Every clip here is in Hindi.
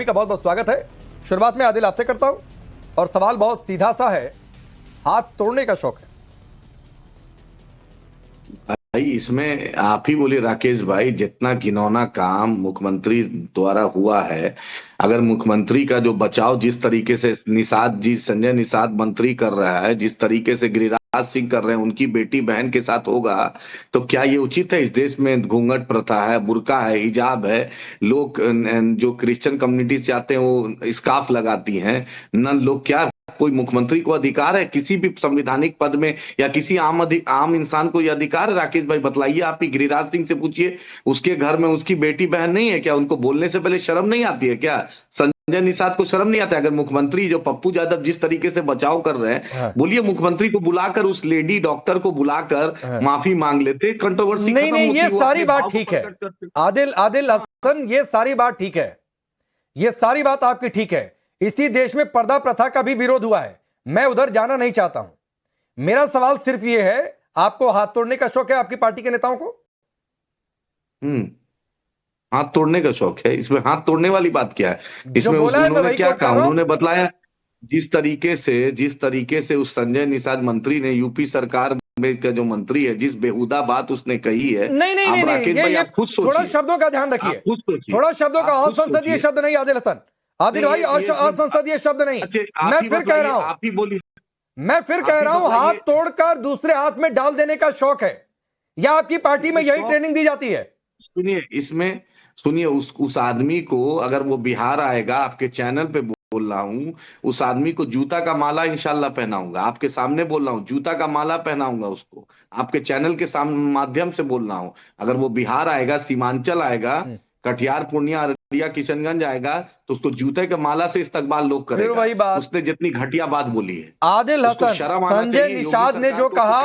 का बहुत बहुत स्वागत है। शुरुआत में आदिल आपसे करता हूं और सवाल बहुत सीधा सा है, हाथ तोड़ने का शौक है भाई? इसमें आप ही बोले राकेश भाई, जितना घिनौना काम मुख्यमंत्री द्वारा हुआ है, अगर मुख्यमंत्री का जो बचाव जिस तरीके से निषाद जी, संजय निषाद मंत्री कर रहा है, जिस तरीके से गिरिराज सिंह कर रहे हैं उनकी बेटी बहन के साथ होगा, तो क्या ये उचित है? इस देश में घूंघट प्रथा है, बुर्का है, हिजाब है, लोग जो क्रिश्चियन कम्युनिटी से आते हैं वो स्कार्फ लगाती हैं, न लोग, क्या कोई मुख्यमंत्री को अधिकार है किसी भी संवैधानिक पद में, या किसी आम इंसान को यह अधिकार है? राकेश भाई बताइए, आप ही गिरिराज सिंह से पूछिए, उसके घर में उसकी बेटी बहन नहीं है क्या? उनको बोलने से पहले शर्म नहीं आती है क्या? संजय निषाद को शर्म नहीं आता? अगर मुख्यमंत्री जो पप्पू यादव जिस तरीके से बचाव कर रहे हैं, बोलिए मुख्यमंत्री को बुलाकर, उस लेडी डॉक्टर को बुलाकर माफी मांग लेते, कंट्रोवर्सी नहीं नहीं, ये सारी बात ठीक है आदिल हसन, ये सारी बात ठीक है, ये सारी बात आपकी ठीक है। इसी देश में पर्दा प्रथा का भी विरोध हुआ है, मैं उधर जाना नहीं चाहता हूं। मेरा सवाल सिर्फ ये है, आपको हाथ तोड़ने का शौक है आपकी पार्टी के नेताओं को? हाथ तोड़ने का शौक है? इसमें हाथ तोड़ने वाली बात क्या है? इसमें उन्होंने क्या कहा? उन्होंने बतलाया जिस तरीके से उस संजय निषाद मंत्री ने, यूपी सरकार में का जो मंत्री है, जिस बेहुदा बात उसने कही है। नहीं नहीं नहीं, ये थोड़ा शब्दों का ध्यान रखिए, थोड़ा शब्दों का, असंसदीय शब्द नहीं आदिल हसन, आदिल भाई, असंसदीय शब्द नहीं। मैं फिर कह रहा हूं, आप ही बोलिए, मैं फिर कह रहा हूं, हाथ तोड़कर दूसरे हाथ में डाल देने का शौक है या आपकी पार्टी में यही ट्रेनिंग दी जाती है? सुनिए, इसमें सुनिए, उस आदमी को, अगर वो बिहार आएगा, आपके चैनल पे बोल रहा हूं, उस आदमी को जूता का माला इंशाल्लाह पहनाऊंगा, आपके सामने बोल रहा हूं, जूता का माला पहनाऊंगा उसको, आपके चैनल के माध्यम से बोल रहा हूं। अगर वो बिहार आएगा, सीमांचल आएगा, कटिहार, पूर्णिया, अररिया, किशनगंज आएगा, तो उसको जूते के माला से इस्तकबाल लोग करेगा। वही बात, उसने जितनी घटिया बात बोली है। आदिल हसन, संजय निषाद ने जो कहा,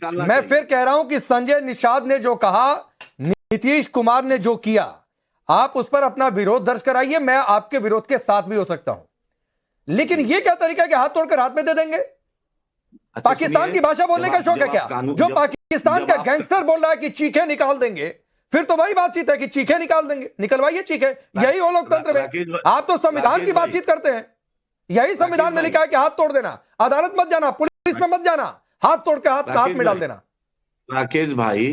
मैं फिर कह रहा हूं कि संजय निषाद ने जो कहा, नीतीश कुमार ने जो किया, आप उस पर अपना विरोध दर्ज कराइए, मैं आपके विरोध के साथ भी हो सकता हूं, लेकिन यह क्या तरीका है कि हाथ तोड़कर हाथ में दे देंगे? पाकिस्तान की भाषा बोलने का शौक है क्या? जो पाकिस्तान का गैंगस्टर बोल रहा है कि चीखें निकाल देंगे, फिर तो वही बातचीत है कि चीखें निकाल देंगे, निकलवाइए चीखें, यही हो लोकतंत्र में। आप तो संविधान की बातचीत करते हैं, यही संविधान में लिखा है कि हाथ तोड़ देना, अदालत मत जाना, पुलिस में मत जाना, हाथ तोड़ के हाथ में डाल देना। राकेश भाई,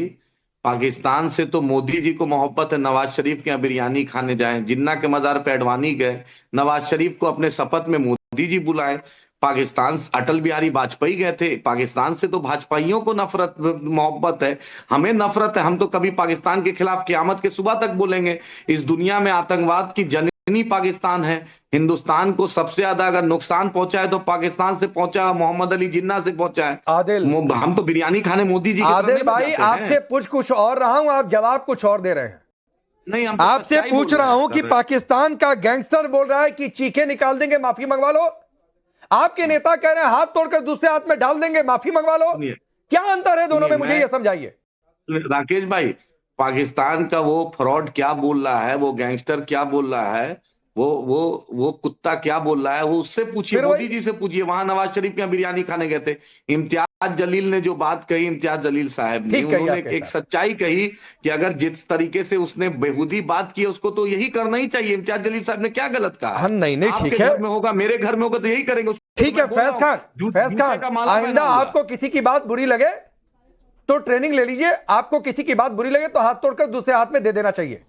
पाकिस्तान से तो मोदी जी को मोहब्बत है, नवाज शरीफ के यहाँ बिरयानी खाने जाए, जिन्ना के मजार पे अडवाणी गए, नवाज शरीफ को अपने शपथ में मोदी जी बुलाए। पाकिस्तान, अटल बिहारी वाजपेयी गए थे, पाकिस्तान से तो भाजपाइयों को नफरत मोहब्बत है, हमें नफरत है। हम तो कभी पाकिस्तान के खिलाफ क़यामत के सुबह तक बोलेंगे। इस दुनिया में आतंकवाद की जननी पाकिस्तान है। हिंदुस्तान को सबसे ज्यादा अगर नुकसान पहुंचा है तो पाकिस्तान से पहुंचा, मोहम्मद अली जिन्ना से पहुंचा है। आदिल, हम तो बिरयानी खाने मोदी जी के आदिल भाई, आपसे पूछ कुछ और रहा हूं, आप जवाब कुछ और दे रहे हैं। नहीं, आपसे पूछ रहा हूं कि पाकिस्तान का गैंगस्टर बोल रहा है कि चीखें निकाल देंगे, माफी मंगवा लो। आपके नेता कह रहे हैं हाथ तोड़कर दूसरे हाथ में डाल देंगे, माफी मंगवा लो। क्या अंतर है दोनों में, मुझे ये समझाइए। राकेश भाई, पाकिस्तान का वो फ्रॉड क्या बोल रहा है, वो गैंगस्टर क्या बोल रहा है, वो कुत्ता क्या बोल रहा है, वो उससे पूछिए, मोदी जी से पूछिए। वहां नवाज शरीफ के यहाँ बिरयानी खाने गए थे, इम्तियाज जलील ने जो बात कही, इम्तियाज जलील साहब ने, उन्होंने एक सच्चाई कही कि अगर जिस तरीके से उसने बेहुदी बात की उसको तो यही करना ही चाहिए। इम्तियाज जलील साहब ने क्या गलत कहा? नहीं नहीं, ठीक है, घर में होगा, मेरे घर में होगा तो यही करेंगे। ठीक है फैज खान, आइंदा आपको किसी की बात बुरी लगे तो ट्रेनिंग ले लीजिए, आपको किसी की बात बुरी लगे तो हाथ तोड़कर दूसरे हाथ में दे देना चाहिए।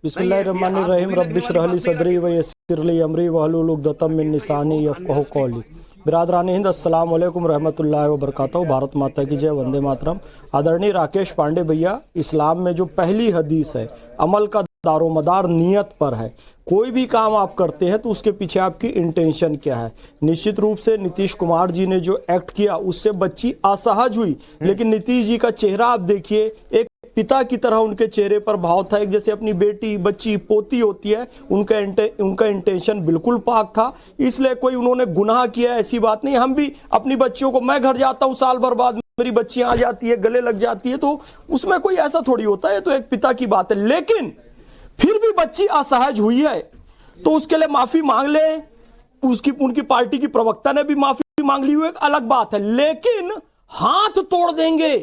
बिस्मिल्लाहिर्रहमानिर्रहीम, रब्बिश रहली सदरी व यस्सिरली अमरी वहलुल उक़दतम मिन लिसानी यफ़क़हू क़ौली। बिरादरान हिंद, अस्सलाम वालेकुम रहमतुल्लाहि व बरकातहू। भारत माता की जय, वंदे मातरम। आदरणीय राकेश पांडे भैया, इस्लाम में जो पहली हदीस है, अमल का दारोमदार नियत पर है। कोई भी काम आप करते हैं तो उसके पीछे आपकी इंटेंशन क्या है। निश्चित रूप से नीतीश कुमार जी ने जो एक्ट किया उससे बच्ची असहज हुई, लेकिन नीतीश जी का चेहरा आप देखिए, एक पिता की तरह उनके चेहरे पर भाव था, एक जैसे अपनी बेटी, बच्ची, पोती होती है, उनका इंटेंशन बिल्कुल पाक था। इसलिए कोई उन्होंने गुनाह किया ऐसी बात नहीं। हम भी अपनी बच्चियों को, मैं घर जाता हूं साल भर बाद, मेरी बच्ची आ जाती है, गले लग जाती है, तो उसमें कोई ऐसा थोड़ी होता है, तो एक पिता की बात है। लेकिन फिर भी बच्ची असहज हुई है तो उसके लिए माफी मांग ले, उनकी पार्टी की प्रवक्ता ने भी माफी मांग ली, वो एक अलग बात है। लेकिन हाथ तोड़ देंगे,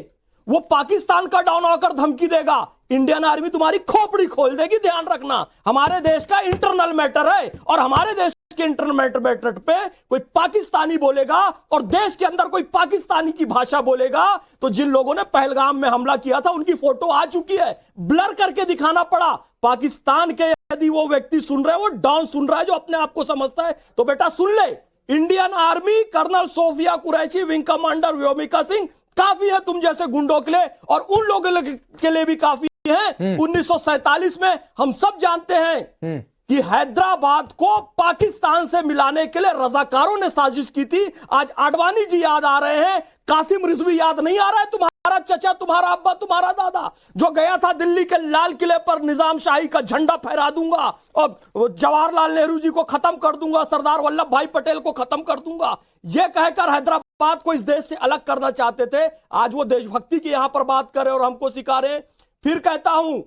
वो पाकिस्तान का डॉन आकर धमकी देगा, इंडियन आर्मी तुम्हारी खोपड़ी खोल देगी, ध्यान रखना। हमारे देश का इंटरनल मैटर है, और हमारे देश के इंटरनल मैटर पे कोई पाकिस्तानी बोलेगा और देश के अंदर कोई पाकिस्तानी की भाषा बोलेगा, तो जिन लोगों ने पहलगाम में हमला किया था उनकी फोटो आ चुकी है, ब्लर करके दिखाना पड़ा। पाकिस्तान के यदि वो व्यक्ति सुन रहे हैं, वो डॉन सुन रहा है जो अपने आप को समझता है, तो बेटा सुन ले, Indian army, colonel Sofiya Qureshi, wing commander Vyomika Singh काफी है तुम जैसे गुंडों के लिए, और उन लोगों के लिए भी काफी है। 1947 में हम सब जानते हैं कि हैदराबाद को पाकिस्तान से मिलाने के लिए रजाकारों ने साजिश की थी। आज आडवाणी जी याद आ रहे हैं, कासिम रिजवी याद नहीं आ रहा है, तुम्हारा चचा, तुम्हारा अब्बा, तुम्हारा दादा जो गया था दिल्ली के लाल किले पर, निजाम शाही का झंडा फहरा दूंगा और जवाहरलाल नेहरू जी को खत्म कर दूंगा, सरदार वल्लभ भाई पटेल को खत्म कर दूंगा, यह कहकर हैदराबाद को इस देश से अलग करना चाहते थे। आज वो देशभक्ति की यहां पर बात कर रहे और हमको सिखा रहे। फिर कहता हूं,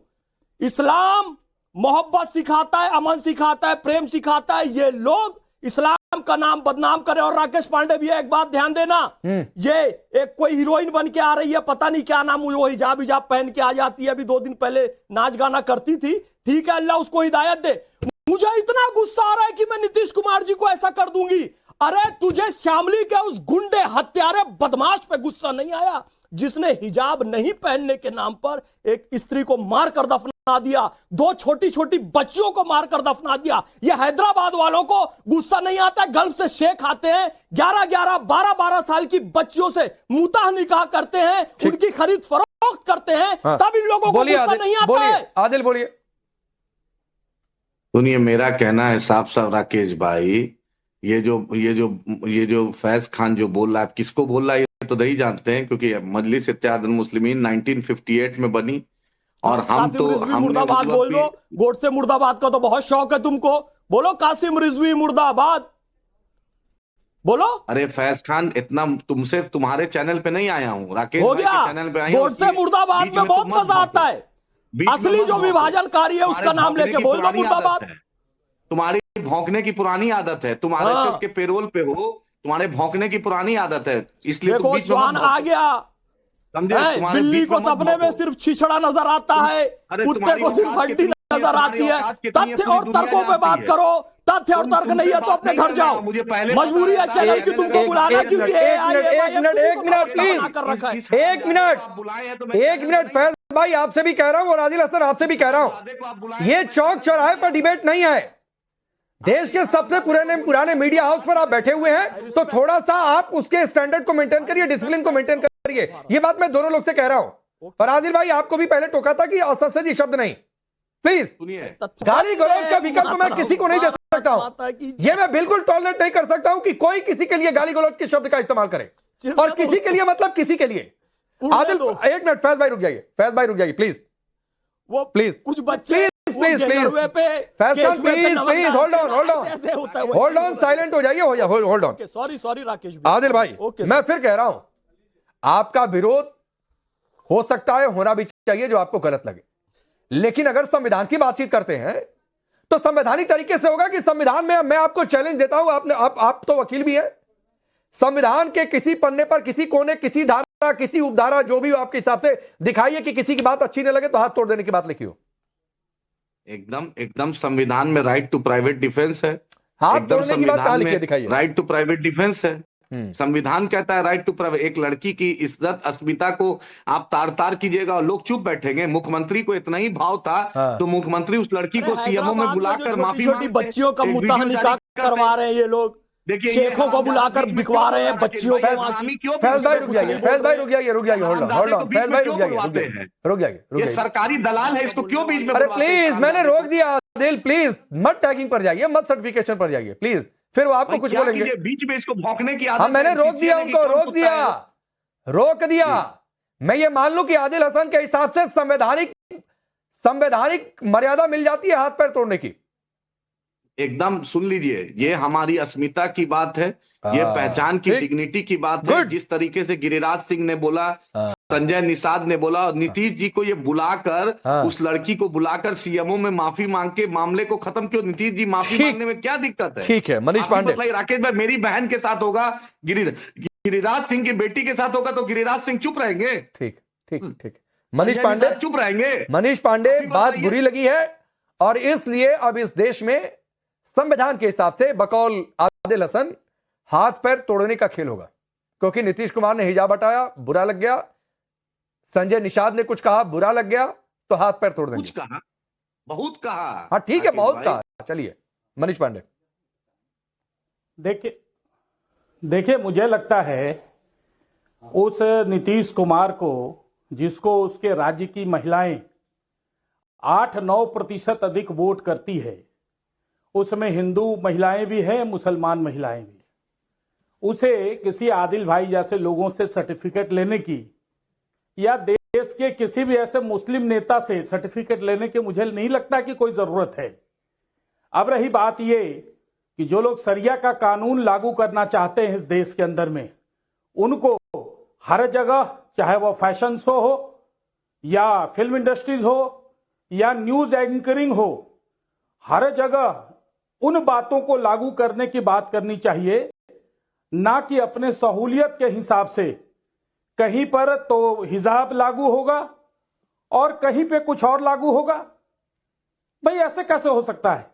इस्लाम मोहब्बत सिखाता है, अमन सिखाता है, प्रेम सिखाता है। ये लोग इस्लाम का नाम बदनाम करे। और राकेश पांडे भी एक बात ध्यान देना, ये एक कोई हीरोइन बन के आ रही है, पता नहीं क्या नाम, वो हिजाब पहन के आ जाती है, अभी 2 दिन पहले नाच गाना करती थी, ठीक है, अल्लाह उसको हिदायत दे। मुझे इतना गुस्सा आ रहा है कि मैं नीतीश कुमार जी को ऐसा कर दूंगी। अरे तुझे शामली के उस गुंडे हत्यारे बदमाश पे गुस्सा नहीं आया जिसने हिजाब नहीं पहनने के नाम पर एक स्त्री को मारकर दफना दिया, 2 छोटी छोटी बच्चियों को मारकर दफना दिया। ये हैदराबाद वालों को गुस्सा नहीं आता है, गल्फ से शेख आते हैं, 11-11, 12-12 साल की बच्चियों से मुताह निकाह करते हैं, उनकी खरीद फरोख्त करते हैं, तब इन लोगों को गुस्सा नहीं आता है। आदिल बोलिए। सुनिए, मेरा कहना है साफ साफ राकेश भाई, ये जो फैज खान जो बोल रहा है, किसको बोल रहा है ये तो नहीं जानते हैं, क्योंकि मजलिस इत्तेहादुल मुस्लिमीन 1958 में बनी, और हम तो मुर्दाबाद बोल दो, गोडसे मुर्दाबाद का तो बहुत शौक है तुमको, बोलो कासिम रिजवी मुर्दाबाद बोलो। अरे फैज खान, इतना तुमसे तुम्हारे चैनल पे नहीं आया हूँ, राकेश हो भाई गया, के चैनल पे आया हूँ। गोडसे मुर्दाबाद में बहुत मजा आता है, असली जो विभाजनकारी है उसका नाम लेके बोल दो मुर्दाबाद। तुम्हारी भौंकने की पुरानी आदत है, तुम आरएसएस के पेरोल पे हो, तुम्हारे भौंकने की पुरानी आदत है, इसलिए देखो स्वान आ गया, बिल्ली को सपने में सिर्फ छिछड़ा नजर आता है, कुत्ते को सिर्फ हड्डी नजर आती है। तथ्य और तर्कों पे बात करो, तथ्य और तर्क नहीं है तो अपने घर जाओ, मजबूरी है चैनल की तुमको बुलाना, क्योंकि एक मिनट फैज भाई, आपसे भी कह रहा हूं और आदिल हसन आपसे भी कह रहा हूं, ये चौक चौराहे पर डिबेट नहीं है, देश के सबसे पुराने मीडिया हाउस पर आप बैठे हुए हैं, तो थोड़ा सा आप उसके स्टैंडर्ड को मेंटेन करिए, डिसिप्लिन को मेंटेन करिए। ये बात मैं दोनों लोग से कह रहा हूं। और आदिल भाई, आपको भी पहले टोका था कि असंसदीय शब्द नहीं, प्लीज सुनिए, गाली गलौज का विकल्प तो मैं किसी को नहीं दे सकता हूं, ये मैं बिल्कुल टॉलरेट नहीं कर सकता हूं कि कोई किसी के लिए गाली गलौज के शब्द का इस्तेमाल करे, और किसी के लिए मतलब किसी के लिए। आदिल एक मिनट, फैज भाई रुक जाइए, फैज भाई रुक जाइए प्लीज, वो प्लीज कुछ बच्चे प्लीज होल्ड ऑन, साइलेंट हो जाइए, hold on, sorry Rakesh Adil भाई, मैं फिर कह रहा हूं, आपका विरोध हो सकता है, होना भी चाहिए जो आपको गलत लगे, लेकिन अगर संविधान की बातचीत करते हैं तो संवैधानिक तरीके से होगा कि संविधान में मैं आपको चैलेंज देता हूं, आप तो वकील भी हैं, संविधान के किसी पन्ने पर, किसी कोने, किसी धारा, किसी उपधारा, जो भी हो आपके हिसाब से दिखाइए कि किसी की बात अच्छी नहीं लगे तो हाथ तोड़ देने की बात लिखी हो। एकदम संविधान में राइट टू प्राइवेट डिफेंस है, हाथ तोड़ने की बात कहां लिखी है दिखाइए। राइट टू प्राइवेट डिफेंस है, संविधान कहता है राइट टू प्राइवेट। एक लड़की की इज्जत अस्मिता को आप तार कीजिएगा और लोग चुप बैठेंगे। मुख्यमंत्री को इतना ही भाव था तो मुख्यमंत्री उस लड़की को सीएमओ में बुलाकर माफी, छोटी बच्चियों का मुद्दा निकाह करवा रहे हैं ये लोग, देखिए शेखों को बुलाकर बिकवा रहे हैं बच्चियों को। फैज भाई रुक जाइए, फैज भाई रुक जाइए, होल्ड ऑन, फैज भाई रुक जाइए, ये सरकारी दलाल है, इसको क्यों बीच में? अरे प्लीज, मैंने रोक दिया दिल, प्लीज मत टैगिंग पर जाइए, मत सर्टिफिकेशन पर जाइए प्लीज, फिर वो आपको कुछ बोलेंगे। बीच में इसको भौंकने की आदत। हाँ, मैंने रोक दिया उनको, रोक दिया। मैं ये मान लूं कि आदिल हसन के हिसाब से संवैधानिक मर्यादा मिल जाती है हाथ पैर तोड़ने की। एकदम सुन लीजिए, ये हमारी अस्मिता की बात है, ये पहचान की, डिग्निटी की बात है। जिस तरीके से गिरिराज सिंह ने बोला, संजय निषाद ने बोला, और नीतीश जी को ये बुलाकर, उस लड़की को बुलाकर सीएमओ में माफी मांग के मामले को खत्म क्यों? नीतीश जी माफी मांगने में क्या दिक्कत है? ठीक है मनीष पांडे, राकेश भाई, मेरी बहन के साथ होगा, गिरिराज सिंह की बेटी के साथ होगा तो गिरिराज सिंह चुप रहेंगे? ठीक। मनीष पांडे चुप रहेंगे। मनीष पांडे, बात बुरी लगी है और इसलिए अब इस देश में संविधान के हिसाब से बकौल आदिल हसन हाथ पैर तोड़ने का खेल होगा, क्योंकि नीतीश कुमार ने हिजाब हटाया, बुरा लग गया, संजय निषाद ने कुछ कहा, बुरा लग गया, तो हाथ पैर तोड़ देंगे। कुछ कहा, बहुत कहा। हाँ ठीक है, बहुत कहा। चलिए मनीष पांडे। देखिए मुझे लगता है उस नीतीश कुमार को, जिसको उसके राज्य की महिलाएं 8-9% अधिक वोट करती है, उसमें हिंदू महिलाएं भी हैं, मुसलमान महिलाएं भी, उसे किसी आदिल भाई जैसे लोगों से सर्टिफिकेट लेने की या देश के किसी भी ऐसे मुस्लिम नेता से सर्टिफिकेट लेने की मुझे नहीं लगता कि कोई जरूरत है। अब रही बात ये कि जो लोग शरिया का कानून लागू करना चाहते हैं इस देश के अंदर में, उनको हर जगह, चाहे वो फैशन शो हो या फिल्म इंडस्ट्रीज हो या न्यूज एंकरिंग हो, हर जगह उन बातों को लागू करने की बात करनी चाहिए, ना कि अपने सहूलियत के हिसाब से। कहीं पर तो हिजाब लागू होगा और कहीं पे कुछ और लागू होगा। भाई ऐसे कैसे हो सकता है?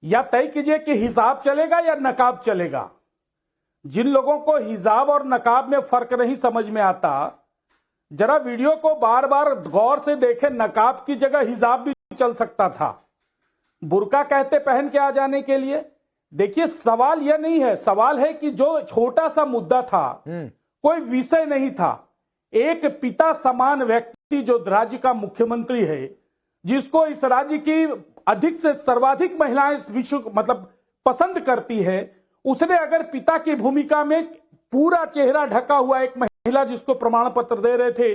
या तय कीजिए कि हिजाब चलेगा या नकाब चलेगा। जिन लोगों को हिजाब और नकाब में फर्क नहीं समझ में आता, जरा वीडियो को बार बार गौर से देखें। नकाब की जगह हिजाब भी चल सकता था, बुर्का कहते पहन के आ जाने के लिए। देखिए सवाल यह नहीं है, सवाल है कि जो छोटा सा मुद्दा था, कोई विषय नहीं था, एक पिता समान व्यक्ति जो राज्य का मुख्यमंत्री है, जिसको इस राज्य की अधिक से सर्वाधिक महिलाएं विश्व मतलब पसंद करती है, उसने अगर पिता की भूमिका में पूरा चेहरा ढका हुआ एक महिला जिसको प्रमाण पत्र दे रहे थे,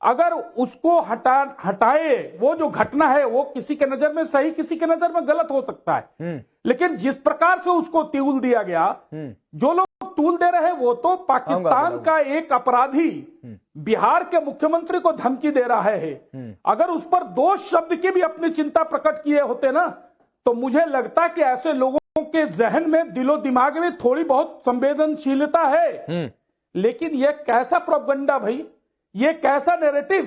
अगर उसको हटाए, वो जो घटना है वो किसी के नजर में सही, किसी के नजर में गलत हो सकता है, लेकिन जिस प्रकार से उसको तूल दिया गया, जो लोग तूल दे रहे हैं वो तो पाकिस्तान का एक अपराधी बिहार के मुख्यमंत्री को धमकी दे रहा है। अगर उस पर 2 शब्द की भी अपनी चिंता प्रकट किए होते ना, तो मुझे लगता कि ऐसे लोगों के जहन में, दिलो दिमाग में थोड़ी बहुत संवेदनशीलता है। लेकिन यह कैसा प्रोपगंडा भाई, ये कैसा नैरेटिव,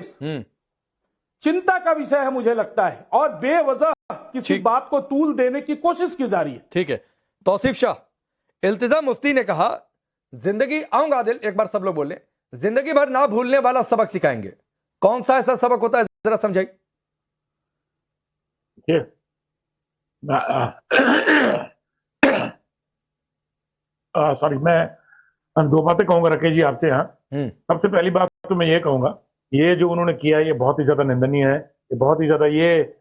चिंता का विषय है मुझे लगता है, और बेवजह किसी बात को तूल देने की कोशिश की जा रही है। ठीक है। तौसीफ शाह, इल्तिजाम मुफ्ती ने कहा जिंदगी, आऊंगा आदिल, एक बार सब लोग बोले, जिंदगी भर ना भूलने वाला सबक सिखाएंगे। कौन सा ऐसा सबक होता है, जरा समझाइए। सॉरी, मैं 2 बातें कहूंगा राकेश जी आपसे। यहाँ सबसे पहली बात तो मैं ये कहूंगा, ये जो उन्होंने किया ये बहुत ही ज्यादा निंदनीय है, ये बहुत ही ज्यादा, ये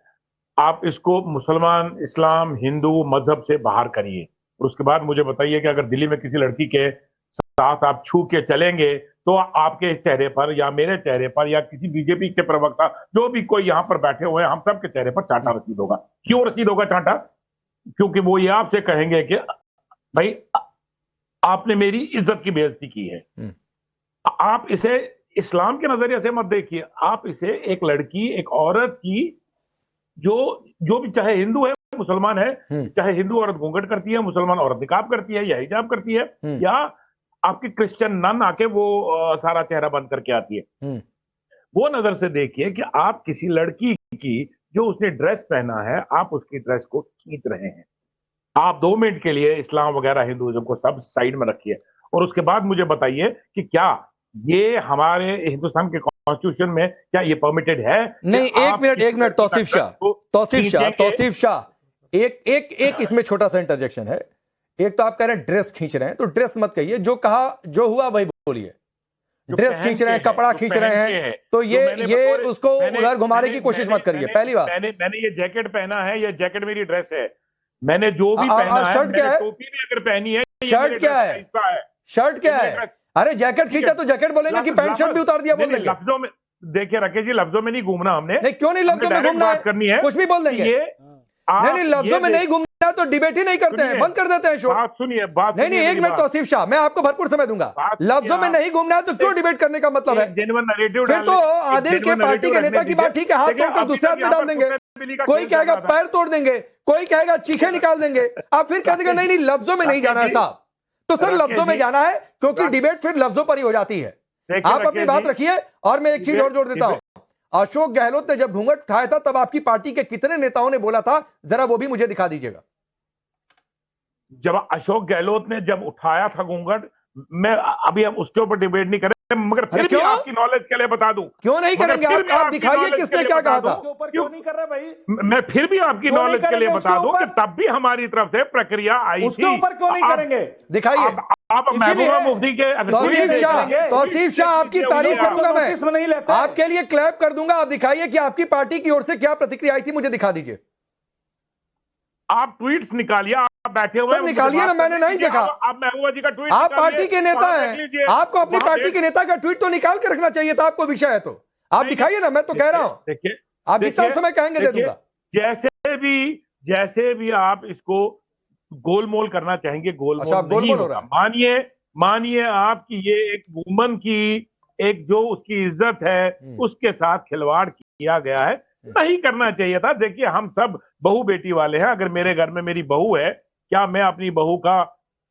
आप इसको मुसलमान, इस्लाम, हिंदू मजहब से बाहर करिए, और उसके बाद मुझे बताइए कि अगर दिल्ली में किसी लड़की के साथ आप छू के चलेंगे तो आपके चेहरे पर या मेरे चेहरे पर या किसी बीजेपी के प्रवक्ता, जो भी कोई यहाँ पर बैठे हुए हैं, हम सब के चेहरे पर चांटा रसीद होगा। क्यों रसीद होगा चांटा? क्योंकि वो ये आपसे कहेंगे कि भाई आपने मेरी इज्जत की बेइज्जती की है। आप इसे इस्लाम के नजरिए से मत देखिए, आप इसे एक लड़की, एक औरत की, जो भी, चाहे हिंदू है, मुसलमान है, चाहे हिंदू औरत घूंघट करती है, मुसलमान औरत निकाब करती है या हिजाब करती है, या आपकी क्रिश्चियन नन आके वो सारा चेहरा बंद करके आती है, वो नजर से देखिए कि आप किसी लड़की की, जो उसने ड्रेस पहना है, आप उसकी ड्रेस को खींच रहे हैं। आप 2 मिनट के लिए इस्लाम वगैरह हिंदुइज्म को सब साइड में रखिए, और उसके बाद मुझे बताइए कि क्या ये हमारे हिंदुस्तान के कॉन्स्टिट्यूशन में क्या ये परमिटेड है? नहीं, एक मिनट तौसीफ शाह, एक इसमें छोटा सा इंटरजेक्शन है। एक तो आप कह रहे हैं ड्रेस खींच रहे हैं, तो ड्रेस मत कहिए, जो कहा, जो हुआ वही बोलिए। ड्रेस खींच रहे हैं, कपड़ा खींच रहे हैं, तो ये उसको उधर घुमाने की कोशिश मत करिए। पहली बात, मैंने ये जैकेट पहना है, ये जैकेट मेरी ड्रेस है, मैंने जो भी पहना है, शर्ट क्या है, टोपी भी अगर पहनी है, शर्ट क्या है, शर्ट क्या है? अरे जैकेट खींचा तो जैकेट बोलेंगे कि पैंट शर्ट भी उतार दिया बोल देंगे। लफ्जों में देखिए राकेश जी, लफ्जों में नहीं घूमना हमने। नहीं, क्यों नहीं लफ्जों में घूमना है? कुछ भी बोल देंगे। नहीं, लफ्जों में नहीं घूमना तो डिबेट ही नहीं करते हैं, बंद कर देते हैं शो। बात सुनिए, बात नहीं, एक मिनट तौसीफ शाह, मैं आपको भरपूर समय दूंगा। लफ्जों में नहीं घूमना है तो क्यों डिबेट करने का मतलब है? फिर तो आदिल के पार्टी के नेता की बात ठीक है, हाथ तोड़कर दूसरे हाथ में डाल देंगे, कोई कहेगा पैर तोड़ देंगे, कोई कहेगा चीखे निकाल देंगे, आप फिर कह देंगे नहीं लफ्जों में नहीं जाना है साहब। तो सर लफ्जों में जाना है, क्योंकि डिबेट फिर लफ्जों पर ही हो जाती है। आप अपनी बात रखिए, और मैं एक चीज और जोड़ देता हूं, अशोक गहलोत ने जब घूंघट उठाया था तब आपकी पार्टी के कितने नेताओं ने बोला था, जरा वो भी मुझे दिखा दीजिएगा। जब अशोक गहलोत ने जब उठाया था घूंघट, मैं अभी हम उसके ऊपर डिबेट नहीं करें, मगर फिर भी आपकी नॉलेज के लिए बता दूं। क्यों नहीं करेंगे आप दिखाइए किसने क्या कहा था। क्यों नहीं कर रहे भाई? मैं फिर भी आपकी नॉलेज के लिए बता दूं कि तब भी हमारी तरफ से प्रक्रिया आई थी। उसके ऊपर क्यों नहीं करेंगे? दिखाइए। आप महबूबा मुफ्ती के तौसीफ शाह आपकी तारीफ करूंगा मैं, नहीं लेते आपके लिए क्लैप कर दूंगा। आप दिखाइए कि आपकी पार्टी की ओर से क्या प्रतिक्रिया आई थी, मुझे दिखा दीजिए। आप ट्वीट्स निकालिए, आप बैठे हुए निकालिए ना, मैंने नहीं देखा। आप महबूबा जी का ट्वीट, आप पार्टी के नेता हैं, आपको अपनी पार्टी के नेता का ट्वीट तो निकाल के रखना चाहिए था। आपको विषय है तो आप दिखाइए ना, मैं तो कह रहा हूं। देखिए, आप जितना समय कहेंगे दे दूंगा। जैसे भी आप इसको गोलमोल करना चाहेंगे, गोलमोल गोलमोल नहीं हो रहा होगा। मानिए आपकी ये एक वुमन की एक जो उसकी इज्जत है उसके साथ खिलवाड़ किया गया है, नहीं करना चाहिए था। देखिए, हम सब बहू बेटी वाले हैं। अगर मेरे घर में मेरी बहू है, क्या मैं अपनी बहू का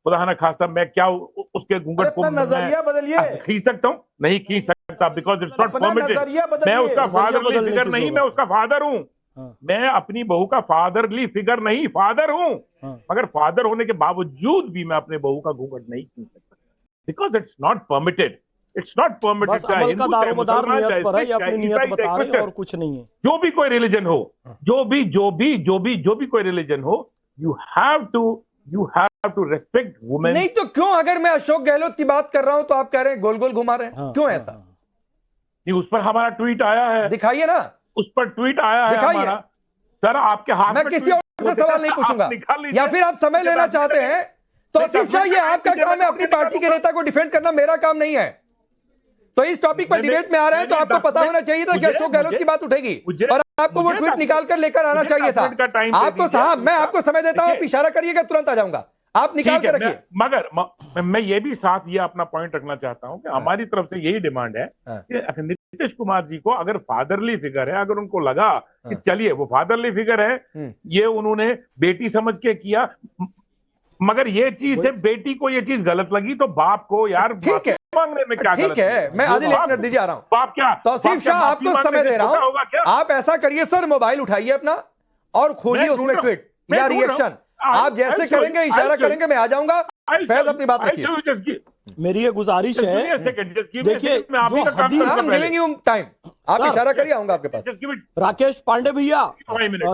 खुदा न खास्ता मैं क्या उसके घूंघट को नजरिया बदलिए? खींच सकता हूं? नहीं खींच सकता, बिकॉज इट्स नॉट परमिटेड। मैं उसका फादरली फिगर नहीं, मैं उसका फादर हूं। मैं अपनी बहू का फादरली फिगर नहीं, फादर हूं। मगर फादर होने के बावजूद भी मैं अपने बहू का घूंघट नहीं खींच सकता, because it's not permitted. It's not permitted. चाहे हिंदू, चाहे मुसलमान, चाहे सिख, चाहे ईसाई, चाहे क्रिश्चियन, और कुछ नहीं है। जो भी कोई रिलीजन हो, जो भी कोई रिलीजन हो, you have to respect women. नहीं तो क्यों, अगर मैं अशोक गहलोत की बात कर रहा हूं तो आप कह रहे हैं गोल गोल घुमा रहे हैं, क्यों ऐसा? नहीं, उस पर हमारा ट्वीट आया है, दिखाइए ना। उस पर ट्वीट आया है हमारा। सर, आपके हाथ में किसी और से सवाल नहीं पूछूंगा, या फिर आप समय लेना चाहते हैं तो शिक्षा, ये आपका काम है, अपनी पार्टी के नेता को डिफेंड करना मेरा काम नहीं है। तो इस टॉपिक पर डिबेट में आ रहे हैं तो आपको पता होना चाहिए था कि अशोक गहलोत की बात उठेगी और आपको वो ट्वीट निकाल कर लेकर आना चाहिए था। आपको साहब, मैं आपको समय देता हूं, इशारा करिएगा तुरंत आ जाऊंगा, आप निकाल कर रखिए। मगर मैं ये भी साथ ये अपना पॉइंट रखना चाहता हूं कि हमारी तरफ से यही डिमांड है कि नीतीश कुमार जी को अगर फादरली फिगर है, अगर उनको लगा कि चलिए वो फादरली फिगर है, ये उन्होंने बेटी समझ के किया, मगर ये चीज से बेटी को ये चीज गलत लगी तो बाप को यार ठीक है मांगने में क्या ठीक है। मैं आदिल एक मिनट दीजिए, आ रहा हूं। बाप क्या, तौसीफ शाह, आपको समय दे रहा हूं। आप ऐसा करिए सर, मोबाइल उठाइए अपना और खोलिए उसमें ट्वीट या रिएक्शन। आप जैसे करेंगे, इशारा करेंगे, मैं आ जाऊंगा। फैज अपनी बात रखिए। मेरी ये गुजारिश है, देखिए टाइम आप इशारा करिए, आऊंगा आपके पास। राकेश पांडे भैया,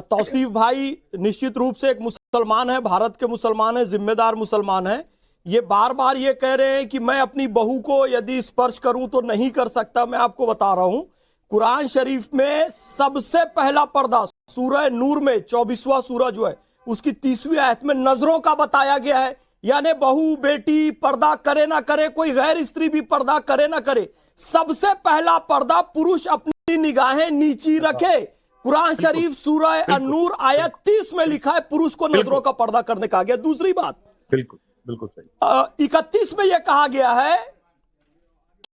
तौसीफ भाई निश्चित रूप से एक मुसलमान है, भारत के मुसलमान है, जिम्मेदार मुसलमान है। ये बार बार ये कह रहे हैं कि मैं अपनी बहू को यदि स्पर्श करूं तो नहीं कर सकता। मैं आपको बता रहा हूं, कुरान शरीफ में सबसे पहला पर्दा सूरह नूर में 24वां सूरह जो है उसकी 30वीं आयत में नजरों का बताया गया है। यानी बहू बेटी पर्दा करे ना करे, कोई गैर स्त्री भी पर्दा करे ना करे, सबसे पहला पर्दा पुरुष अपनी निगाहें नीची रखे। कुरान शरीफ सूरह अन-नूर आयत 30 में लिखा है पुरुष को नजरों का पर्दा करने का गया। दूसरी बात, बिल्कुल बिल्कुल सही, 31 में यह कहा गया है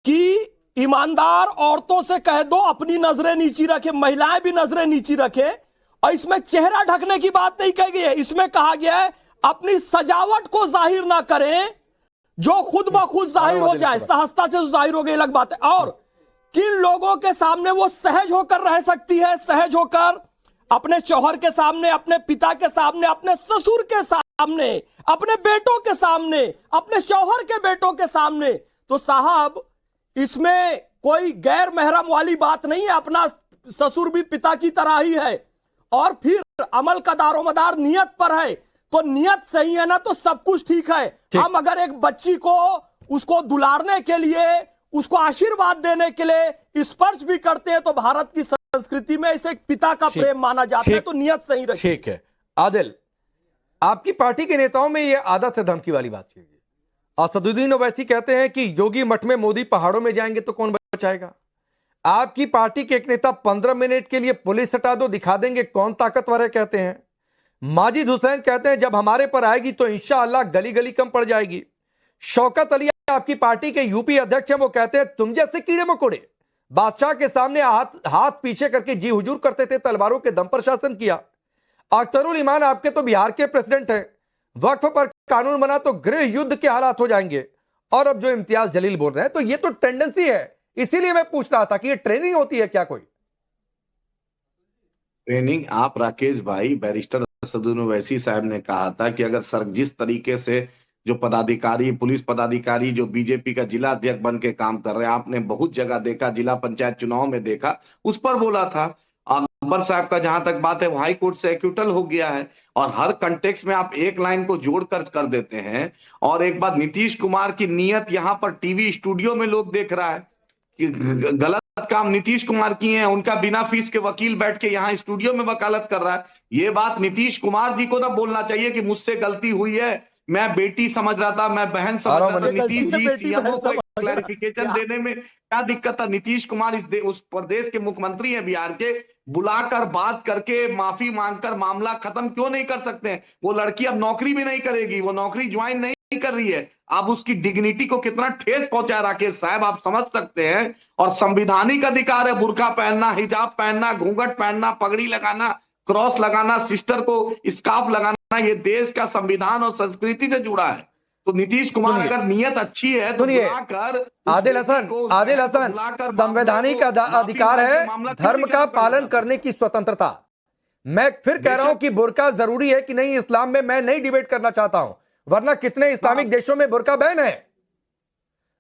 कि ईमानदार औरतों से कह दो अपनी नजरें नीची रखे, महिलाएं भी नजरें नीची रखे। और इसमें चेहरा ढकने की बात नहीं कही गई है, इसमें कहा गया है अपनी सजावट को जाहिर ना करें, जो खुद ब खुद जाहिर हो जाए, सहजता से जाहिर हो गई अलग बात है। और किन लोगों के सामने वो सहज होकर रह सकती है, सहज होकर अपने शौहर के सामने, अपने पिता के सामने, अपने ससुर के सामने, अपने बेटों के सामने, अपने शौहर के बेटों के सामने। तो साहब, इसमें कोई गैर महरम वाली बात नहीं है, अपना ससुर भी पिता की तरह ही है। और फिर अमल का दारोमदार नियत पर है, तो नियत सही है ना तो सब कुछ ठीक है। हम अगर एक बच्ची को उसको दुलारने के लिए, उसको आशीर्वाद देने के लिए स्पर्श भी करते हैं तो भारत की संस्कृति में इसे एक पिता का प्रेम माना जाता है, तो नियत सही रही। ठीक है आदिल, आपकी पार्टी के नेताओं में यह आदत है धमकी वाली बात की। असदुद्दीन ओवैसी कहते हैं कि योगी मठ में, मोदी पहाड़ों में जाएंगे तो कौन बचाएगा। आपकी पार्टी के एक नेता 15 मिनट के लिए पुलिस हटा दो, दिखा देंगे कौन ताकतवर है कहते हैं। माजिद हुसैन कहते हैं जब हमारे पर आएगी तो इंशाअल्लाह गली गली कम पड़ जाएगी। शौकत अली आपकी पार्टी के यूपी अध्यक्ष हैं, वो कहते हैं तुम जैसे कीड़े मकोड़े बादशाह के सामने हाथ पीछे करके जी हुजूर करते थे, तलवारों के दम पर शासन किया। अख्तरुल ईमान आपके तो बिहार के प्रेसिडेंट हैं, वक्फ पर कानून बना तो गृह युद्ध के हालात हो जाएंगे। और अब जो इम्तियाज जलील बोल रहे हैं, तो ये तो टेंडेंसी है, इसीलिए मैं पूछ रहा था कि ये ट्रेनिंग होती है क्या कोई? ट्रेनिंग आप राकेश भाई, बैरिस्टर असदुद्दीन ओवैसी साहब ने कहा था कि अगर सर जिस तरीके से जो पदाधिकारी, पुलिस पदाधिकारी जो बीजेपी का जिला अध्यक्ष बन के काम कर रहे हैं, आपने बहुत जगह देखा, जिला पंचायत चुनाव में देखा, उस पर बोला था। अकबर साहब का जहां तक बात है, वो हाई कोर्ट से एक्यूटल हो गया है, और हर कंटेक्स्ट में आप एक लाइन को जोड़कर कर देते हैं। और एक बात, नीतीश कुमार की नीयत यहाँ पर टीवी स्टूडियो में लोग देख रहा है कि गलत काम नीतीश कुमार की है, उनका बिना फीस के वकील बैठ के यहाँ स्टूडियो में वकालत कर रहा है। ये बात नीतीश कुमार जी को ना बोलना चाहिए कि मुझसे गलती हुई है, मैं बेटी समझ रहा था, मैं बहन समझ रहा था। नीतीश जी सीएमओ को क्लैरिफिकेशन देने में क्या दिक्कत था? नीतीश कुमार उस प्रदेश के मुख्यमंत्री हैं बिहार के, बुलाकर बात करके माफी मांगकर मामला खत्म क्यों नहीं कर सकते हैं? वो लड़की अब नौकरी भी नहीं करेगी, वो नौकरी ज्वाइन नहीं कर रही है। आप उसकी डिग्निटी को कितना ठेस पहुंचा राकेश साहब, आप समझ सकते हैं। और संवैधानिक अधिकार है बुर्का पहनना, हिजाब पहनना, घूंघट पहनना, पगड़ी लगाना, क्रॉस लगाना, सिस्टर को स्कार्फ लगाना, ये देश का संविधान और संस्कृति से जुड़ा है। तो नीतीश कुमार अगर नियत अच्छी है तो बुलाकर आदिल हसन, संवैधानिक अधिकार है धर्म का पालन करने की स्वतंत्रता। मैं फिर कह रहा हूं कि बुर्का जरूरी है कि नहीं इस्लाम में, मैं नहीं डिबेट करना चाहता हूं, वरना कितने इस्लामिक देशों में बुर्का बैन है।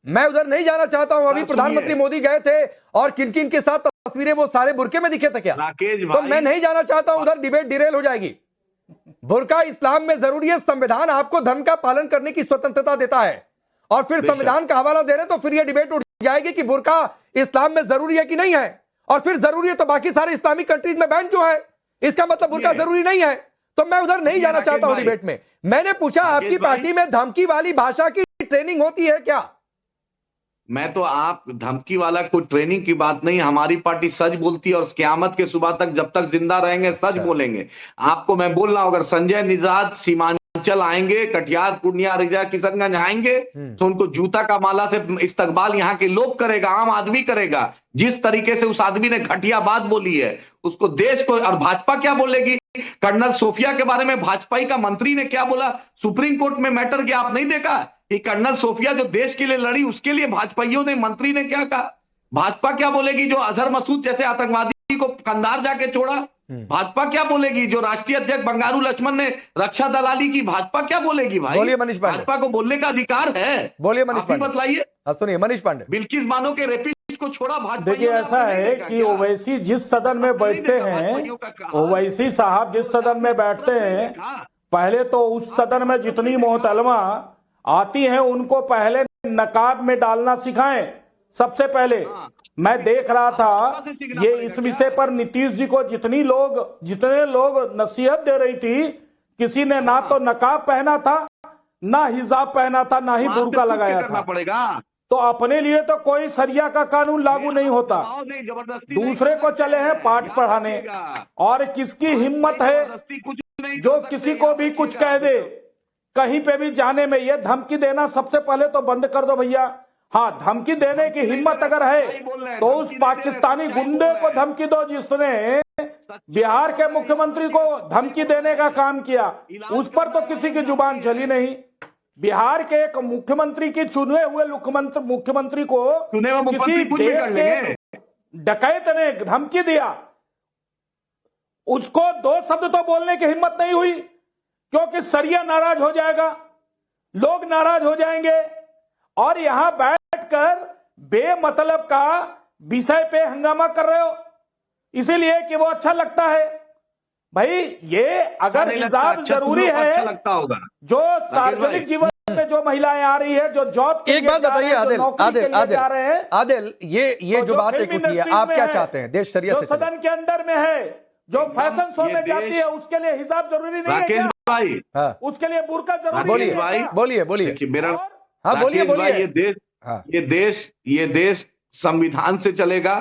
मैं उधर नहीं जाना चाहता हूं। अभी प्रधानमंत्री मोदी गए थे और किन किन के साथ तस्वीरें, वो सारे बुर्के में दिखे थे क्या? तो मैं नहीं जाना चाहता हूं उधर, डिबेट डिरेल हो जाएगी। बुर्का इस्लाम में जरूरी है, संविधान आपको धर्म का पालन करने की स्वतंत्रता देता है। और फिर संविधान का हवाला दे रहे तो फिर यह डिबेट उठ जाएगी कि बुर्का इस्लाम में जरूरी है कि नहीं है। और फिर जरूरी है तो बाकी सारे इस्लामिक कंट्रीज में बैन क्यों है? इसका मतलब बुर्का जरूरी नहीं है। तो मैं उधर नहीं जाना चाहता हूं डिबेट में। मैंने पूछा आपकी पार्टी में धमकी वाली भाषा की ट्रेनिंग होती है क्या? मैं तो आप धमकी वाला कोई ट्रेनिंग की बात नहीं, हमारी पार्टी सच बोलती है और क़यामत के सुबह तक जब तक जिंदा रहेंगे सच बोलेंगे। आपको मैं बोल रहा हूं, अगर संजय निषाद सीमांचल आएंगे, कटिहार, पूर्णिया, अररिया, किशनगंज आएंगे तो उनको जूता का माला से इस्तकबाल यहाँ के लोग करेगा, आम आदमी करेगा। जिस तरीके से उस आदमी ने घटिया बात बोली है उसको देश को, और भाजपा क्या बोलेगी? कर्नल सोफिया के बारे में भाजपा का मंत्री ने क्या बोला? सुप्रीम कोर्ट में मैटर किया, आप नहीं देखा कि कर्नल सोफिया जो देश के लिए लड़ी उसके लिए भाजपाइयों ने, मंत्री ने क्या कहा? भाजपा क्या बोलेगी जो अजहर मसूद जैसे आतंकवादी को कंधार जाके छोड़ा? भाजपा क्या बोलेगी जो राष्ट्रीय अध्यक्ष बंगारू लक्ष्मण ने रक्षा दलाली की? भाजपा क्या बोलेगी भाई? बोलिए मनीष पांडे। भाजपा को बोलने का अधिकार है। बोलिए मनीष पांडे, बतलाइए। सुनिए मनीष पांडे। बिल्किस बानो के रेपिस्ट को छोड़ा भाजपा। देखिए ऐसा है कि ओवैसी जिस सदन में बैठते हैं, ओवैसी साहब जिस सदन में बैठते हैं, पहले तो उस सदन में जितनी मोहतरमा आती हैं उनको पहले नकाब में डालना सिखाएं। सबसे पहले मैं देख रहा था ये इस विषय पर नीतीश जी को जितने लोग नसीहत दे रही थी, किसी ने ना तो नकाब पहना था, ना हिजाब पहना था, ना ही बुर्का लगाया था। तो अपने लिए तो कोई सरिया का कानून लागू नहीं होता, दूसरे को चले हैं पाठ पढ़ाने। और किसकी हिम्मत है जो किसी को भी कुछ कह दे, कहीं पे भी जाने में? ये धमकी देना सबसे पहले तो बंद कर दो भैया। हाँ, धमकी देने की हिम्मत अगर है तो उस पाकिस्तानी गुंडे को धमकी दो जिसने बिहार के मुख्यमंत्री को धमकी देने का काम किया। उस पर तो किसी की जुबान चली नहीं। बिहार के एक मुख्यमंत्री की, चुने हुए मुख्यमंत्री को किसी देश के डकैत ने धमकी दिया, उसको दो शब्द तो बोलने की हिम्मत नहीं हुई, क्योंकि सरिया नाराज हो जाएगा, लोग नाराज हो जाएंगे। और यहां बैठकर बेमतलब का विषय पे हंगामा कर रहे हो इसीलिए कि वो अच्छा लगता है। भाई ये अगर हिजाब जरूरी है, अच्छा लगता होगा। जो सार्वजनिक जीवन में जो महिलाएं आ रही है, जो जॉब के एक बात बताइए आदिल, ये जो बात एक उठी है, आप क्या चाहते हैं? देश शरीयत से सदन के अंदर में है, जो फैशन शो में जाती है, उसके लिए हिजाब जरूरी नहीं है क्या? भाई उसके लिए बुर्का जरूरी नहीं है? बोलिए मेरा, हाँ बोलिए। ये देश संविधान से चलेगा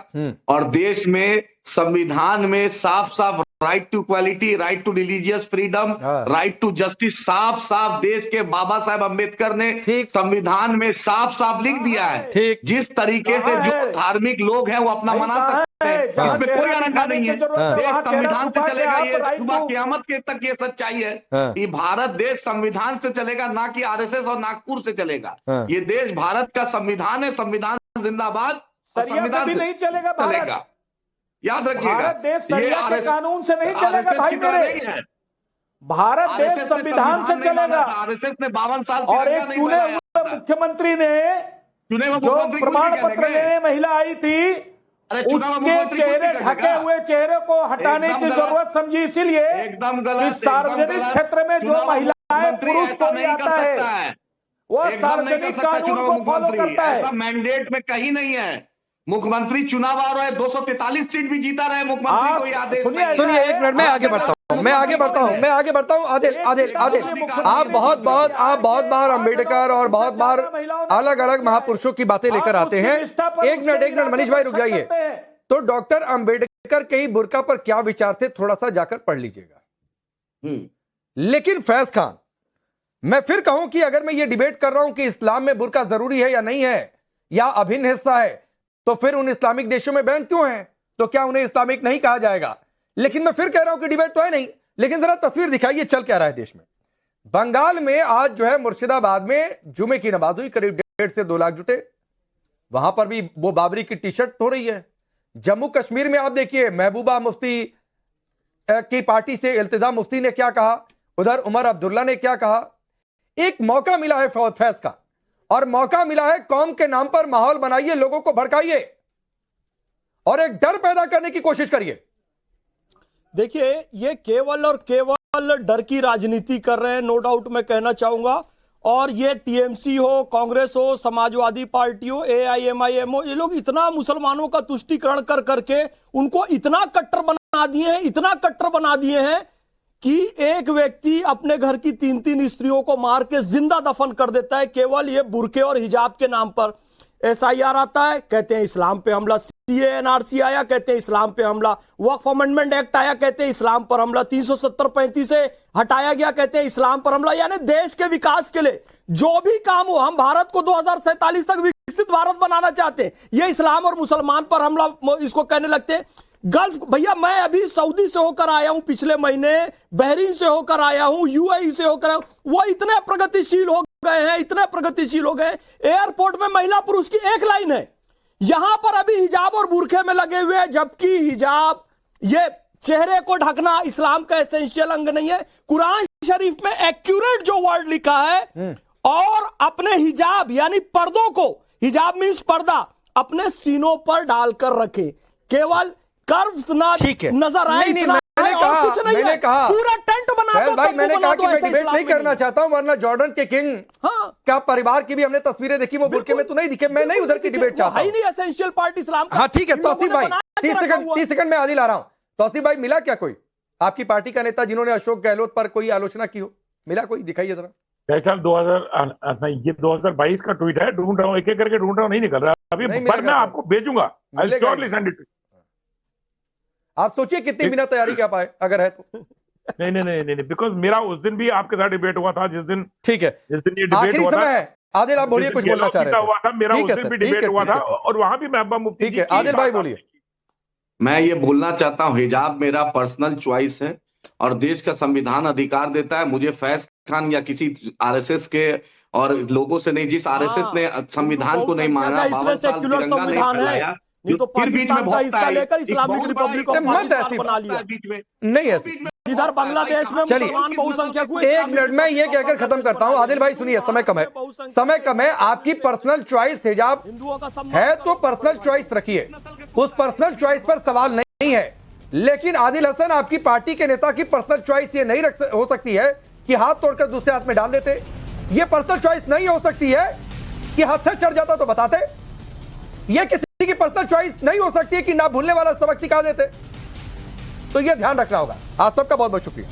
और देश में संविधान में साफ साफ right to equality, right to religious freedom, right to justice साफ साफ देश के बाबा साहब अम्बेडकर ने संविधान में साफ साफ लिख दिया है। जिस तरीके से जो धार्मिक लोग हैं वो अपना मना सकते हैं, इसमें कोई अनंगा नहीं है। देश संविधान से चलेगा, ये सुबह क़यामत के तक ये सच्चाई है कि भारत देश संविधान से चलेगा, ना कि आरएसएस और नागपुर से चलेगा। ये देश भारत का संविधान है, संविधान जिंदाबाद, संविधान नहीं चलेगा। याद रखिएगा। भारत देश शरिया के कानून से नहीं चलेगा भाई मेरे, भारत देश संविधान से चलेगा। आरएसएस ने 52 साल और एक चुने हुए मुख्यमंत्री ने जो प्रमाण पत्र लेने महिला आई थी, उसके चेहरे ढके हुए चेहरे को हटाने की जरूरत समझी, इसीलिए एकदम गलत। सार्वजनिक क्षेत्र में जो महिलाएं पुरुष को भी आता है वह सार्वजनिक कानून को फॉलो करता है। ऐसा मैंडेट में कहीं नहीं है। मुख्यमंत्री चुनाव आ रहा है, 243 सीट भी जीता रहे मुख्यमंत्री को ये आदेश। सुनिए एक मिनट, मैं आगे बढ़ता हूँ। आदिल, आप बहुत बार अंबेडकर और बहुत बार अलग अलग महापुरुषों की बातें लेकर आते हैं। एक मिनट मनीष भाई रुक जाइए। तो डॉक्टर अंबेडकर के ही बुर्का पर क्या विचार थे, थोड़ा सा जाकर पढ़ लीजिएगा। लेकिन फैज खान, मैं फिर कहूं कि अगर मैं ये डिबेट कर रहा हूं कि इस्लाम में बुर्का जरूरी है या नहीं है या अभिन्न हिस्सा है, तो फिर उन इस्लामिक देशों में बैन क्यों है? तो क्या उन्हें इस्लामिक नहीं कहा जाएगा? लेकिन मैं फिर कह रहा हूं कि डिबेट तो है नहीं, लेकिन जरा तस्वीर दिखाइए चल क्या रहा है देश में। बंगाल में आज जो है मुर्शिदाबाद में जुमे की नमाज हुई, करीब 1.5 से 2 लाख जुटे। वहां पर भी वो बाबरी की टी शर्ट हो रही है। जम्मू कश्मीर में आप देखिए, महबूबा मुफ्ती की पार्टी से इल्तिजा मुफ्ती ने क्या कहा, उधर उमर अब्दुल्ला ने क्या कहा। एक मौका मिला है फैज का, और मौका मिला है कौम के नाम पर माहौल बनाइए, लोगों को भड़काइए और एक डर पैदा करने की कोशिश करिए। देखिए, ये केवल और केवल डर की राजनीति कर रहे हैं, नो डाउट मैं कहना चाहूंगा। और ये टीएमसी हो, कांग्रेस हो, समाजवादी पार्टी हो, एआईएमआईएम हो, ये लोग इतना मुसलमानों का तुष्टीकरण कर करके उनको इतना कट्टर बना दिए हैं कि एक व्यक्ति अपने घर की 3-3 स्त्रियों को मार के जिंदा दफन कर देता है, केवल ये बुर्के और हिजाब के नाम पर। एसआईआर आता है, कहते हैं इस्लाम पे हमला। सीए एनआरसी आया, कहते हैं इस्लाम पे हमला। वक्फ अमेंडमेंट एक्ट आया, कहते हैं इस्लाम पर हमला। 370-35 से हटाया गया, कहते हैं इस्लाम पर हमला। यानी देश के विकास के लिए जो भी काम हो, हम भारत को 2047 तक विकसित भारत बनाना चाहते हैं, ये इस्लाम और मुसलमान पर हमला इसको कहने लगते हैं। गल्फ, भैया मैं अभी सऊदी से होकर आया हूं पिछले महीने, बहरीन से होकर आया हूं, यूएई से होकर आया हूं। वो इतने प्रगतिशील हो गए हैं, एयरपोर्ट में महिला पुरुष की एक लाइन है। यहां पर अभी हिजाब और बुरखे में लगे हुए हैं, जबकि हिजाब, ये चेहरे को ढकना इस्लाम का एसेंशियल अंग नहीं है। कुरान शरीफ में एक्यूरेट जो वर्ड लिखा है, और अपने हिजाब यानी पर्दों को, हिजाब मींस पर्दा, अपने सीनों पर डालकर रखे, केवल कर्व्स ना नजर आए। मैंने कहा पूरा टेंट बना दो। भाई मैंने कहा कि मैं डिबेट नहीं करना चाहता हूं, वरना जॉर्डन के किंग का परिवार की भी हमने तस्वीरें देखी, वो बुर्के में तो नहीं दिखे। मैं नहीं उधर की डिबेट चाहता हूं। नहीं एसेंशियल पार्ट इस्लाम का। हाँ ठीक है तौसीफ भाई, 30 सेकंड में आदिल आ रहा हूं। तौसीफ भाई, मिला क्या कोई आपकी पार्टी का नेता जिन्होंने अशोक गहलोत पर कोई आलोचना की हो? मिला कोई? दिखाइए जरा। 2022 का ट्वीट है, ढूंढ रहा हूँ, एक एक करके ढूंढ रहा हूँ, नहीं निकल रहा अभी, पर मैं आपको भेजूंगा। आप सोचिए कितनी बिना तैयारी क्या पाए, अगर है तो। नहीं, बिकॉज मेरा उस दिन भी आपके साथ डिबेट हुआ था, जिस दिन, ठीक है, जिस दिन ये डिबेट हुआ था। आदिल आप बोलिए, कुछ बोलना चाह रहे थे। मेरा उस दिन भी डिबेट हुआ था, और वहां भी महबूबा मुफ्ती। ठीक है आदिल भाई बोलिए। मैं ये बोलना चाहता हूँ, हिजाब मेरा पर्सनल चॉइस है और देश का संविधान अधिकार देता है मुझे फैज खान या किसी आरएसएस के और लोगों से नहीं, जिस आरएसएस ने संविधान को नहीं माना, 52 साल तिरंगा नहीं फहराया, तो फिर बीच में हिस्सा लेकर इस्लामिक रिपब्लिक ऑफ पाकिस्तान बना लिया। नहीं ऐसी इधर बांग्लादेश में मुसलमान बहुसंख्यक हुए। 1 मिनट में ये कहकर खत्म करता हूं। आदिल भाई सुनिए, समय कम है। आपकी पर्सनल चॉइस हिजाब है तो पर्सनल चॉइस रखिए, उस पर्सनल चॉइस पर सवाल नहीं है। लेकिन आदिल हसन, आपकी पार्टी के नेता की पर्सनल चॉइस ये नहीं हो सकती है कि हाथ तोड़कर दूसरे हाथ में डाल देते। ये पर्सनल चॉइस नहीं हो सकती है कि हाथ से चढ़ जाता तो बताते। ये किसी की पर्सनल चॉइस नहीं हो सकती है कि ना भूलने वाला सबक सिखा देते। तो ये ध्यान रखना होगा। आप सबका बहुत बहुत शुक्रिया।